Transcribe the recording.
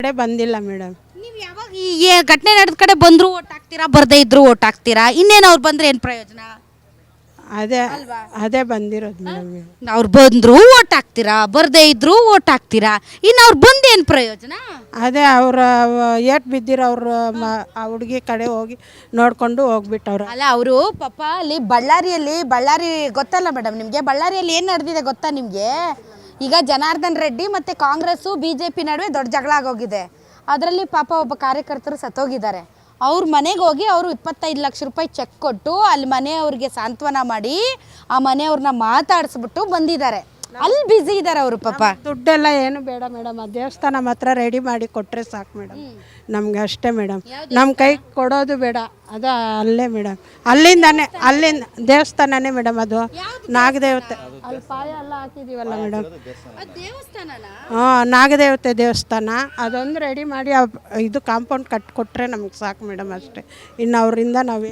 ಕಡೆ ಬಂದಿಲ್ಲ ಮೇಡಮ್. ನೀವು ಯಾವಾಗ ಈ ಘಟನೆ ನಡೆದ ಕಡೆ ಬಂದ್ರು ಓಟ್ ಹಾಕ್ತೀರಾ, ಬರ್ದೇ ಇದ್ರು ಓಟ್ ಹಾಕ್ತೀರಾ? ಇನ್ನೇನು ಅವ್ರು ಬಂದ್ರೆ ಏನು ಪ್ರಯೋಜನ? ಅದೇ ಅದೇ ಬಂದಿರೋದು ಮೇಡಮ್. ಅವ್ರು ಬಂದ್ರು ಓಟ್ ಹಾಕ್ತೀರಾ, ಬರ್ದೇ ಇದ್ರು ಓಟ್ ಹಾಕ್ತೀರಾ, ಇನ್ನು ಅವ್ರು ಬಂದು ಏನು ಪ್ರಯೋಜನ? ಅದೇ ಅವ್ರ ಏಟ್ ಬಿದ್ದಿರೋ ಅವ್ರ ಆ ಹುಡುಗಿ ಕಡೆ ಹೋಗಿ ನೋಡ್ಕೊಂಡು ಹೋಗ್ಬಿಟ್ಟವ್ರು. ಅಲ್ಲ ಅವರು ಪಾಪ ಅಲ್ಲಿ ಬಳ್ಳಾರಿ ಗೊತ್ತಲ್ಲ ಮೇಡಮ್ ನಿಮಗೆ? ಬಳ್ಳಾರಿಯಲ್ಲಿ ಏನು ನಡೆದಿದೆ ಗೊತ್ತಾ ನಿಮಗೆ? ಈಗ ಜನಾರ್ದನ್ ರೆಡ್ಡಿ ಮತ್ತು ಕಾಂಗ್ರೆಸ್ಸು BJP ನಡುವೆ ದೊಡ್ಡ ಜಗಳ ಆಗೋಗಿದೆ. ಅದರಲ್ಲಿ ಪಾಪ ಒಬ್ಬ ಕಾರ್ಯಕರ್ತರು ಸತ್ತೋಗಿದ್ದಾರೆ. ಅವ್ರ ಮನೆಗೆ ಹೋಗಿ ಅವರು 25 ಲಕ್ಷ ರೂಪಾಯಿ ಚೆಕ್ ಕೊಟ್ಟು ಅಲ್ಲಿ ಮನೆಯವ್ರಿಗೆ ಸಾಂತ್ವನ ಮಾಡಿ ಆ ಮನೆಯವ್ರನ್ನ ಮಾತಾಡಿಸ್ಬಿಟ್ಟು ಬಂದಿದ್ದಾರೆ. ಅಲ್ಲಿ ಬ್ಯುಸಿ ಇದ್ದಾರೆ ಅವರು ಪಾಪ. ದುಡ್ಡೆಲ್ಲ ಏನು ಬೇಡ ಮೇಡಮ್, ಆ ದೇವಸ್ಥಾನ ಮಾತ್ರ ರೆಡಿ ಮಾಡಿ ಕೊಟ್ಟರೆ ಸಾಕು ಮೇಡಮ್. ನಮ್ಗೆ ಅಷ್ಟೇ ಮೇಡಮ್, ನಮ್ಮ ಕೈ ಕೊಡೋದು ಬೇಡ. ಅದು ಅಲ್ಲೇ ಮೇಡಮ್, ಅಲ್ಲಿಂದ ದೇವಸ್ಥಾನನೇ ಮೇಡಮ್. ಅದು ನಾಗದೇವತೆ ಅಲ್ಲಿ ಪಾಯ ಎಲ್ಲ ಹಾಕಿದ್ದೀವಲ್ಲ ಮೇಡಮ್. ಹಾಂ, ನಾಗದೇವತೆ ದೇವಸ್ಥಾನ. ಅದೊಂದು ರೆಡಿ ಮಾಡಿ ಇದು ಕಾಂಪೌಂಡ್ ಕಟ್ಟಿಕೊಟ್ರೆ ನಮ್ಗೆ ಸಾಕು ಮೇಡಮ್ ಅಷ್ಟೇ. ಇನ್ನು ಅವರಿಂದ ನಾವು